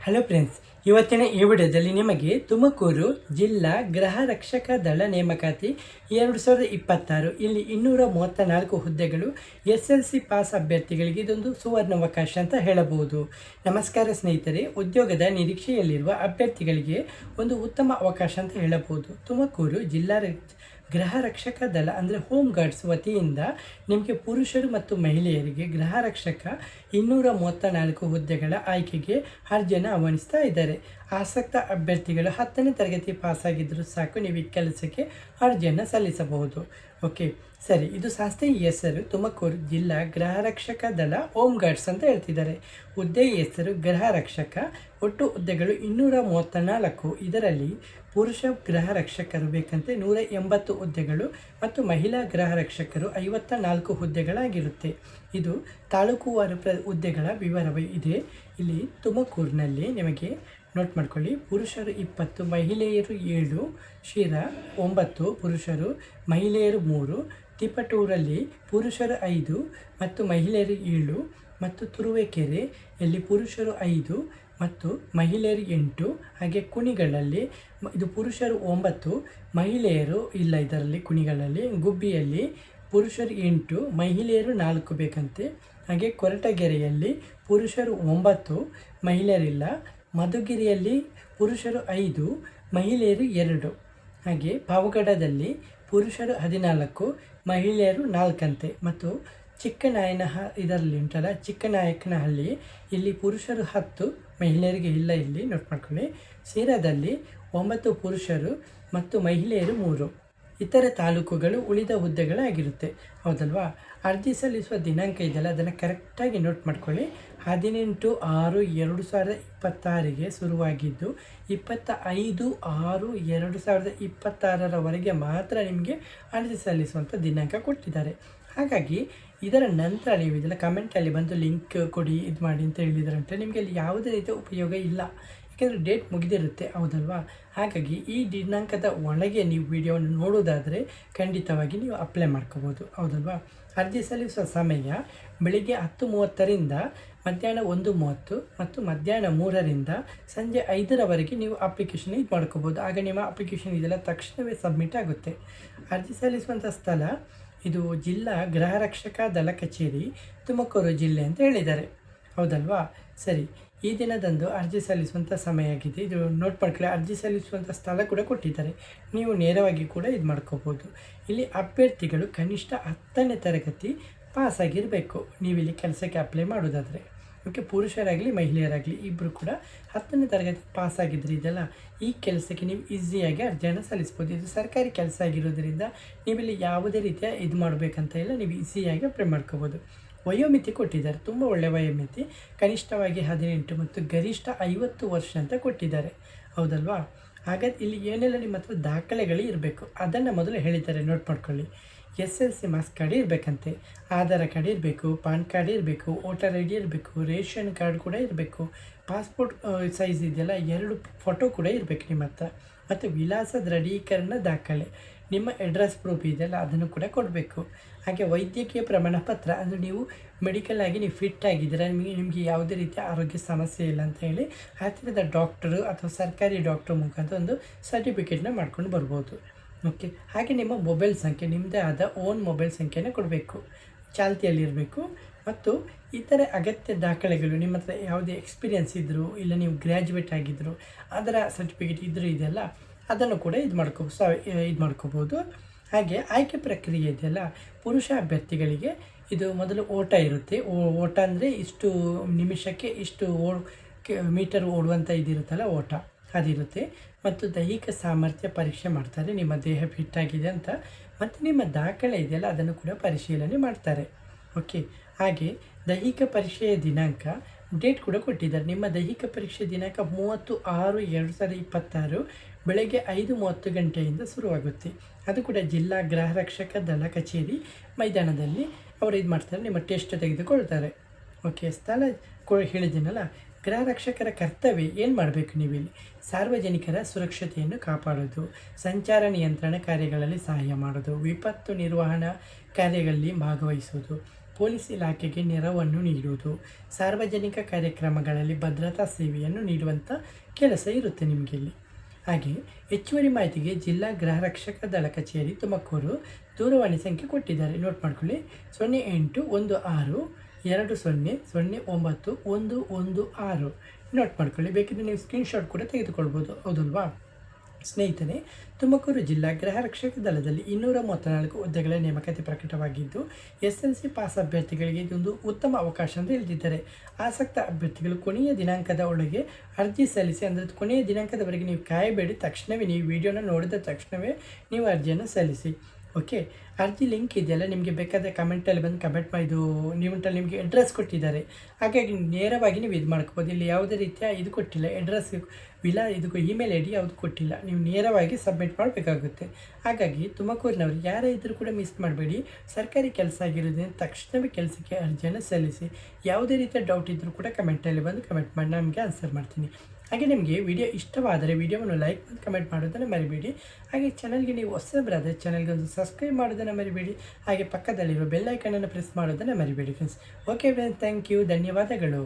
Hello friends, ಇವತ್ತಿನ ಈ ವಿಡಿಯೋದಲ್ಲಿ ನಿಮಗೆ ತುಮಕೂರು ಜಿಲ್ಲಾ ಗೃಹ ರಕ್ಷಕ ದಳ ನೇಮಕಾತಿ 2026 ಇಲ್ಲಿ 234 ಹುದ್ದೆಗಳು SLC ಪಾಸ್ ಅಭ್ಯರ್ಥಿಗಳಿಗೆ ಇದೊಂದು ಸುವರ್ಣಾವಕಾಶ ಅಂತ ಹೇಳಬಹುದು. ನಮಸ್ಕಾರ ಸ್ನೇಹಿತರೆ, ಉದ್ಯೋಗದ ನಿರೀಕ್ಷೆಯಲ್ಲಿರುವ ಅಭ್ಯರ್ಥಿಗಳಿಗೆ ಒಂದು ಉತ್ತಮ ಅವಕಾಶ ಅಂತ ಹೇಳಬಹುದು. ತುಮಕೂರು ಜಿಲ್ಲಾ ಗೃಹ ರಕ್ಷಕ ದಳ ಅಂದರೆ ಹೋಮ್ ಗಾರ್ಡ್ಸ್ ವತಿಯಿಂದ ನಿಮಗೆ ಪುರುಷರು ಮತ್ತು ಮಹಿಳೆಯರಿಗೆ ಗೃಹ ರಕ್ಷಕ 234 ಹುದ್ದೆಗಳ ಆಯ್ಕೆಗೆ ಅರ್ಜಿಯನ್ನು ಆಹ್ವಾನಿಸ್ತಾ ಇದ್ದಾರೆ. ಆಸಕ್ತ ಅಭ್ಯರ್ಥಿಗಳು 10ನೇ ತರಗತಿ ಪಾಸಾಗಿದ್ದರೂ ಸಾಕು, ನೀವು ಈ ಕೆಲಸಕ್ಕೆ ಅರ್ಜಿಯನ್ನು ಸಲ್ಲಿಸಬಹುದು. ಓಕೆ ಸರಿ, ಇದು ಸಂಸ್ಥೆಯ ಹೆಸರು ತುಮಕೂರು ಜಿಲ್ಲಾ ಗೃಹ ರಕ್ಷಕ ದಳ ಹೋಮ್ ಗಾರ್ಡ್ಸ್ ಅಂತ ಹೇಳ್ತಿದ್ದಾರೆ. ಹುದ್ದೆಯ ಹೆಸರು ಗೃಹ ರಕ್ಷಕ. ಒಟ್ಟು ಹುದ್ದೆಗಳು 234. ಇದರಲ್ಲಿ ಪುರುಷ ಗೃಹ ರಕ್ಷಕರು ಬೇಕಂತೆ 180 ಹುದ್ದೆಗಳು ಮತ್ತು ಮಹಿಳಾ ಗೃಹ ರಕ್ಷಕರು 54 ಹುದ್ದೆಗಳಾಗಿರುತ್ತೆ. ಇದು ತಾಲೂಕುವಾರು ಹುದ್ದೆಗಳ ವಿವರವೇ ಇದೆ. ಇಲ್ಲಿ ತುಮಕೂರಿನಲ್ಲಿ ನಿಮಗೆ ನೋಟ್ ಮಾಡ್ಕೊಳ್ಳಿ, ಪುರುಷರು 20, ಮಹಿಳೆಯರು 7, ಶಿರಾ 9 ಪುರುಷರು, ಮಹಿಳೆಯರು 3, ತಿಪಟೂರಲ್ಲಿ ಪುರುಷರು 5 ಮತ್ತು ಮಹಿಳೆಯರು 7, ಮತ್ತು ತುರುವೇಕೆರೆ ಇಲ್ಲಿ ಪುರುಷರು 5 ಮತ್ತು ಮಹಿಳೆಯರು 8, ಹಾಗೆ ಕುಣಿಗಳಲ್ಲಿ ಇದು ಪುರುಷರು 9, ಮಹಿಳೆಯರು ಇಲ್ಲ ಇದರಲ್ಲಿ ಕುಣಿಗಳಲ್ಲಿ. ಗುಬ್ಬಿಯಲ್ಲಿ ಪುರುಷರು 8, ಮಹಿಳೆಯರು 4 ಬೇಕಂತೆ. ಹಾಗೆ ಕೊರಟಗೆರೆಯಲ್ಲಿ ಪುರುಷರು 9, ಮಹಿಳೆಯರಿಲ್ಲ. ಮಧುಗಿರಿಯಲ್ಲಿ ಪುರುಷರು 5, ಮಹಿಳೆಯರು 2. ಹಾಗೆ ಪಾವಗಡದಲ್ಲಿ ಪುರುಷರು 14, ಮಹಿಳೆಯರು 4 ಅಂತೆ. ಮತ್ತು ಇದರಲ್ಲಿ ಉಂಟಲ್ಲ ಚಿಕ್ಕನಾಯಕನಹಳ್ಳಿ, ಇಲ್ಲಿ ಪುರುಷರು 10, ಮಹಿಳೆಯರಿಗೆ ಇಲ್ಲ, ಇಲ್ಲಿ ನೋಟ್ ಮಾಡ್ಕೊಳ್ಳಿ. ಸೇರಾದಲ್ಲಿ 9 ಪುರುಷರು ಮತ್ತು ಮಹಿಳೆಯರು 3. ಇತರೆ ತಾಲೂಕುಗಳು ಉಳಿದ ಹುದ್ದೆಗಳಾಗಿರುತ್ತೆ, ಹೌದಲ್ವಾ? ಅರ್ಜಿ ಸಲ್ಲಿಸುವ ದಿನಾಂಕ ಇದೆಯಲ್ಲ, ಅದನ್ನು ಕರೆಕ್ಟಾಗಿ ನೋಟ್ ಮಾಡ್ಕೊಳ್ಳಿ. 18/6/2026 ಶುರುವಾಗಿದ್ದು 25/6/2026 ಮಾತ್ರ ನಿಮಗೆ ಅರ್ಜಿ ಸಲ್ಲಿಸುವಂಥ ದಿನಾಂಕ ಕೊಟ್ಟಿದ್ದಾರೆ. ಹಾಗಾಗಿ ಇದರ ನಂತರ ನೀವು ಇದೆಲ್ಲ ಕಮೆಂಟಲ್ಲಿ ಬಂದು ಲಿಂಕ್ ಕೊಡಿ, ಇದು ಮಾಡಿ ಅಂತ ಹೇಳಿದ್ರಂತೆ. ನಿಮಗೆ ಅಲ್ಲಿ ಯಾವುದೇ ರೀತಿಯ ಉಪಯೋಗ ಇಲ್ಲ, ಯಾಕೆಂದರೆ ಡೇಟ್ ಮುಗಿದಿರುತ್ತೆ, ಹೌದಲ್ವಾ? ಹಾಗಾಗಿ ಈ ದಿನಾಂಕದ ಒಳಗೆ ನೀವು ವಿಡಿಯೋವನ್ನು ನೋಡೋದಾದರೆ ಖಂಡಿತವಾಗಿ ನೀವು ಅಪ್ಲೈ ಮಾಡ್ಕೋಬೋದು, ಹೌದಲ್ವಾ? ಅರ್ಜಿ ಸಲ್ಲಿಸುವ ಸಮಯ ಬೆಳಿಗ್ಗೆ 10:30ರಿಂದ ಮಧ್ಯಾಹ್ನ 1:30 ಮತ್ತು ಮಧ್ಯಾಹ್ನ 3ರಿಂದ ಸಂಜೆ 5ರವರೆಗೆ ನೀವು ಅಪ್ಲಿಕೇಶನ್ ಇದು ಮಾಡ್ಕೋಬೋದು. ಆಗ ನಿಮ್ಮ ಅಪ್ಲಿಕೇಶನ್ ಇದೆಲ್ಲ ತಕ್ಷಣವೇ ಸಬ್ಮಿಟ್ ಆಗುತ್ತೆ. ಅರ್ಜಿ ಸಲ್ಲಿಸುವಂಥ ಸ್ಥಳ ಇದು ಜಿಲ್ಲಾ ಗೃಹ ರಕ್ಷಕ ದಳ ಕಚೇರಿ, ತುಮಕೂರು ಜಿಲ್ಲೆ ಅಂತ ಹೇಳಿದ್ದಾರೆ, ಹೌದಲ್ವಾ? ಸರಿ, ಈ ದಿನದಂದು ಅರ್ಜಿ ಸಲ್ಲಿಸುವಂಥ ಸಮಯ ಆಗಿದೆ. ಇದು ನೋಟ್ ಮಾಡ್ಕೊಳ್ಳಿ. ಅರ್ಜಿ ಸಲ್ಲಿಸುವಂಥ ಸ್ಥಳ ಕೂಡ ಕೊಟ್ಟಿದ್ದಾರೆ, ನೀವು ನೇರವಾಗಿ ಕೂಡ ಇದು ಮಾಡ್ಕೋಬೋದು. ಇಲ್ಲಿ ಅಭ್ಯರ್ಥಿಗಳು ಕನಿಷ್ಠ 10ನೇ ತರಗತಿ ಪಾಸಾಗಿರಬೇಕು ನೀವಿಲ್ಲಿ ಕೆಲಸಕ್ಕೆ ಅಪ್ಲೈ ಮಾಡೋದಾದರೆ. ಓಕೆ, ಪುರುಷರಾಗಲಿ ಮಹಿಳೆಯರಾಗಲಿ ಇಬ್ಬರು ಕೂಡ 10ನೇ ತರಗತಿ ಪಾಸಾಗಿದ್ದರೆ ಇದೆಲ್ಲ ಈ ಕೆಲಸಕ್ಕೆ ನೀವು ಈಸಿಯಾಗಿ ಅರ್ಜಿಯನ್ನು ಸಲ್ಲಿಸ್ಬೋದು. ಇದು ಸರ್ಕಾರಿ ಕೆಲಸ ಆಗಿರೋದ್ರಿಂದ ನೀವಿಲ್ಲಿ ಯಾವುದೇ ರೀತಿಯ ಇದು ಮಾಡಬೇಕಂತ ಇಲ್ಲ, ನೀವು ಈಸಿಯಾಗಿ ಅಪ್ಲೈ ಮಾಡ್ಕೋಬೋದು. ವಯೋಮಿತಿ ಕೊಟ್ಟಿದ್ದಾರೆ, ತುಂಬ ಒಳ್ಳೆಯ ವಯೋಮಿತಿ. ಕನಿಷ್ಠವಾಗಿ 18 ಮತ್ತು ಗರಿಷ್ಠ 50 ವರ್ಷ ಅಂತ ಕೊಟ್ಟಿದ್ದಾರೆ, ಹೌದಲ್ವಾ? ಹಾಗಾದ್ರೆ ಇಲ್ಲಿ ಏನೆಲ್ಲ ನಿಮ್ಮ ಹತ್ರ ದಾಖಲೆಗಳು ಇರಬೇಕು ಅದನ್ನು ಮೊದಲು ಹೇಳಿದ್ದಾರೆ, ನೋಟ್ ಮಾಡ್ಕೊಳ್ಳಿ. SLC ಮಾರ್ಕ್ಸ್ ಕಾರ್ಡ್ ಇರಬೇಕಂತೆ, ಆಧಾರ್ ಕಾರ್ಡ್ ಇರಬೇಕು, ಪಾನ್ ಕಾರ್ಡ್ ಇರಬೇಕು, ವೋಟರ್ ID ಇರಬೇಕು, ರೇಷನ್ ಕಾರ್ಡ್ ಕೂಡ ಇರಬೇಕು, ಪಾಸ್ಪೋರ್ಟ್ ಸೈಜ್ ಇದೆಯಲ್ಲ 2 ಫೋಟೋ ಕೂಡ ಇರಬೇಕು ನಿಮ್ಮ ಹತ್ರ, ಮತ್ತು ವಿಳಾಸ ದೃಢೀಕರಣ ದಾಖಲೆ, ನಿಮ್ಮ ಅಡ್ರೆಸ್ ಪ್ರೂಫ್ ಇದೆಯಲ್ಲ ಅದನ್ನು ಕೂಡ ಕೊಡಬೇಕು. ಹಾಗೆ ವೈದ್ಯಕೀಯ ಪ್ರಮಾಣ ಪತ್ರ, ಅಂದರೆ ನೀವು ಮೆಡಿಕಲ್ ಆಗಿ ನೀವು ಫಿಟ್ ಆಗಿದ್ದೀರಾ, ನಿಮಗೆ ಯಾವುದೇ ರೀತಿಯ ಆರೋಗ್ಯ ಸಮಸ್ಯೆ ಇಲ್ಲ ಅಂತ ಹೇಳಿ ಹತ್ತಿರದ ಡಾಕ್ಟರು ಅಥವಾ ಸರ್ಕಾರಿ ಡಾಕ್ಟರ್ ಮುಖಾಂತರ ಒಂದು ಸರ್ಟಿಫಿಕೇಟ್ನ ಮಾಡ್ಕೊಂಡು ಬರ್ಬೋದು. ಓಕೆ, ಹಾಗೆ ನಿಮ್ಮ ಮೊಬೈಲ್ ಸಂಖ್ಯೆ, ನಿಮ್ಮದೇ ಆದ ಓನ್ ಮೊಬೈಲ್ ಸಂಖ್ಯೆನ ಕೊಡಬೇಕು, ಚಾಲ್ತಿಯಲ್ಲಿರಬೇಕು. ಮತ್ತು ಇತರೆ ಅಗತ್ಯ ದಾಖಲೆಗಳು, ನಿಮ್ಮ ಹತ್ರ ಯಾವುದೇ ಎಕ್ಸ್ಪೀರಿಯನ್ಸ್ ಇದ್ದರೂ ಇಲ್ಲ ನೀವು ಗ್ರ್ಯಾಜುಯೇಟ್ ಆಗಿದ್ದರು ಅದರ ಸರ್ಟಿಫಿಕೇಟ್ ಇದ್ದರೂ ಇದೆಯಲ್ಲ ಅದನ್ನು ಕೂಡ ಇದು ಮಾಡ್ಕೋಬೋದು. ಹಾಗೆ ಆಯ್ಕೆ ಪ್ರಕ್ರಿಯೆ ಇದೆಯಲ್ಲ, ಪುರುಷ ಅಭ್ಯರ್ಥಿಗಳಿಗೆ ಇದು ಮೊದಲು ಓಟ ಇರುತ್ತೆ. ಓಟ ಅಂದರೆ ಇಷ್ಟು ನಿಮಿಷಕ್ಕೆ ಇಷ್ಟು ಮೀಟರ್ ಓಡುವಂಥ ಇದಿರುತ್ತಲ್ಲ ಓಟ, ಅದಿರುತ್ತೆ. ಮತ್ತು ದೈಹಿಕ ಸಾಮರ್ಥ್ಯ ಪರೀಕ್ಷೆ ಮಾಡ್ತಾರೆ, ನಿಮ್ಮ ದೇಹ ಫಿಟ್ ಆಗಿದೆ ಅಂತ. ಮತ್ತು ನಿಮ್ಮ ದಾಖಲೆ ಇದೆಯಲ್ಲ ಅದನ್ನು ಕೂಡ ಪರಿಶೀಲನೆ ಮಾಡ್ತಾರೆ. ಓಕೆ, ಹಾಗೆ ದೈಹಿಕ ಪರೀಕ್ಷೆಯ ದಿನಾಂಕ ಡೇಟ್ ಕೂಡ ಕೊಟ್ಟಿದ್ದಾರೆ. ನಿಮ್ಮ ದೈಹಿಕ ಪರೀಕ್ಷೆ ದಿನಾಂಕ 30/6/2026 ಬೆಳಗ್ಗೆ 5:30 ಗಂಟೆಯಿಂದ ಶುರುವಾಗುತ್ತೆ. ಅದು ಕೂಡ ಜಿಲ್ಲಾ ಗೃಹ ರಕ್ಷಕ ದಳ ಕಚೇರಿ ಮೈದಾನದಲ್ಲಿ ಅವರು ಇದು ಮಾಡ್ತಾರೆ, ನಿಮ್ಮ ಟೆಸ್ಟ್ ತೆಗೆದುಕೊಳ್ತಾರೆ. ಓಕೆ, ಸ್ಥಳ ಹೇಳಿದ್ದೀನಲ್ಲ. ಗೃಹ ರಕ್ಷಕರ ಕರ್ತವ್ಯ ಏನು ಮಾಡಬೇಕು ನೀವಿಲ್ಲಿ? ಸಾರ್ವಜನಿಕರ ಸುರಕ್ಷತೆಯನ್ನು ಕಾಪಾಡೋದು, ಸಂಚಾರ ನಿಯಂತ್ರಣ ಕಾರ್ಯಗಳಲ್ಲಿ ಸಹಾಯ ಮಾಡೋದು, ವಿಪತ್ತು ನಿರ್ವಹಣಾ ಕಾರ್ಯಗಳಲ್ಲಿ ಭಾಗವಹಿಸೋದು, ಪೊಲೀಸ್ ಇಲಾಖೆಗೆ ನೆರವನ್ನು ನೀಡುವುದು, ಸಾರ್ವಜನಿಕ ಕಾರ್ಯಕ್ರಮಗಳಲ್ಲಿ ಭದ್ರತಾ ಸೇವೆಯನ್ನು ನೀಡುವಂಥ ಕೆಲಸ ಇರುತ್ತೆ ನಿಮಗೆ ಇಲ್ಲಿ. ಹಾಗೆ ಹೆಚ್ಚುವರಿ ಮಾಹಿತಿಗೆ ಜಿಲ್ಲಾ ಗೃಹ ರಕ್ಷಕ ದಳ ಕಚೇರಿ ತುಮಕೂರು ದೂರವಾಣಿ ಸಂಖ್ಯೆ ಕೊಟ್ಟಿದ್ದಾರೆ, ನೋಟ್ ಮಾಡ್ಕೊಳ್ಳಿ. 0816 ನೋಟ್ ಮಾಡ್ಕೊಳ್ಳಿ. ಬೇಕಿದ್ರೆ ನೀವು ಸ್ಕ್ರೀನ್ಶಾಟ್ ಕೂಡ ತೆಗೆದುಕೊಳ್ಬೋದು, ಹೌದಲ್ವಾ ಸ್ನೇಹಿತರೆ. ತುಮಕೂರು ಜಿಲ್ಲಾ ಗೃಹ ರಕ್ಷಕ ದಳದಲ್ಲಿ 234 ಹುದ್ದೆಗಳ ನೇಮಕಾತಿ ಪ್ರಕಟವಾಗಿದ್ದು, SLC ಪಾಸ್ ಅಭ್ಯರ್ಥಿಗಳಿಗೆ ಇದೊಂದು ಉತ್ತಮ ಅವಕಾಶ ಅಂತ ಹೇಳ್ತಿದ್ದಾರೆ. ಆಸಕ್ತ ಅಭ್ಯರ್ಥಿಗಳು ಕೊನೆಯ ದಿನಾಂಕದ ಒಳಗೆ ಅರ್ಜಿ ಸಲ್ಲಿಸಿ, ಅಂದರೆ ಕೊನೆಯ ದಿನಾಂಕದವರೆಗೆ ನೀವು ಕಾಯಬೇಡಿ, ತಕ್ಷಣವೇ ನೀವು ವಿಡಿಯೋನ ನೋಡಿದ ತಕ್ಷಣವೇ ನೀವು ಅರ್ಜಿಯನ್ನು ಸಲ್ಲಿಸಿ. ಓಕೆ, ಅರ್ಜಿ ಲಿಂಕ್ ಇದೆಯಲ್ಲ, ನಿಮಗೆ ಬೇಕಾದರೆ ಕಮೆಂಟಲ್ಲಿ ಬಂದು ಕಮೆಂಟ್ ಮಾಡಿದ್ದು ನಿಮ್ಮಲ್ಲಿ ನಿಮಗೆ ಅಡ್ರೆಸ್ ಕೊಟ್ಟಿದ್ದಾರೆ, ಹಾಗಾಗಿ ನೇರವಾಗಿ ನೀವು ಇದು ಮಾಡ್ಕೋಬೋದು. ಇಲ್ಲಿ ಯಾವುದೇ ರೀತಿಯ ಇದು ಕೊಟ್ಟಿಲ್ಲ, ಅಡ್ರೆಸ್ ಇದಕ್ಕೂ ಇಮೇಲ್ ID ಯಾವುದು ಕೊಟ್ಟಿಲ್ಲ, ನೀವು ನೇರವಾಗಿ ಸಬ್ಮಿಟ್ ಮಾಡಬೇಕಾಗುತ್ತೆ. ಹಾಗಾಗಿ ತುಮಕೂರಿನವರು ಯಾರೇ ಇದ್ದರೂ ಕೂಡ ಮಿಸ್ ಮಾಡಬೇಡಿ. ಸರ್ಕಾರಿ ಕೆಲಸ ಆಗಿರೋದ್ರಿಂದ ತಕ್ಷಣವೇ ಕೆಲಸಕ್ಕೆ ಅರ್ಜಿಯನ್ನು ಸಲ್ಲಿಸಿ. ಯಾವುದೇ ರೀತಿಯ ಡೌಟ್ ಇದ್ದರೂ ಕೂಡ ಕಮೆಂಟಲ್ಲಿ ಬಂದು ಕಮೆಂಟ್ ಮಾಡಿ, ನಮಗೆ ಆನ್ಸರ್ ಮಾಡ್ತೀನಿ. ಹಾಗೆ ನಿಮಗೆ ವಿಡಿಯೋ ಇಷ್ಟವಾದರೆ ವಿಡಿಯೋವನ್ನು ಲೈಕ್ ಮತ್ತು ಕಮೆಂಟ್ ಮಾಡೋದನ್ನು ಮರಿಬೇಡಿ. ಹಾಗೆ ಚಾನಲ್ಗೆ ನೀವು ಹೊಸಬರಾದರೆ ಚಾನಲ್ಗೆ ಒಂದು ಸಬ್ಸ್ಕ್ರೈಬ್ ಮಾಡೋದನ್ನು ಮರಿಬೇಡಿ. ಹಾಗೆ ಪಕ್ಕದಲ್ಲಿರೋ ಬೆಲ್ ಐಕನನ್ನು ಪ್ರೆಸ್ ಮಾಡೋದನ್ನು ಮರಿಬೇಡಿ friends. Okay friends, thank you, ಧನ್ಯವಾದಗಳು.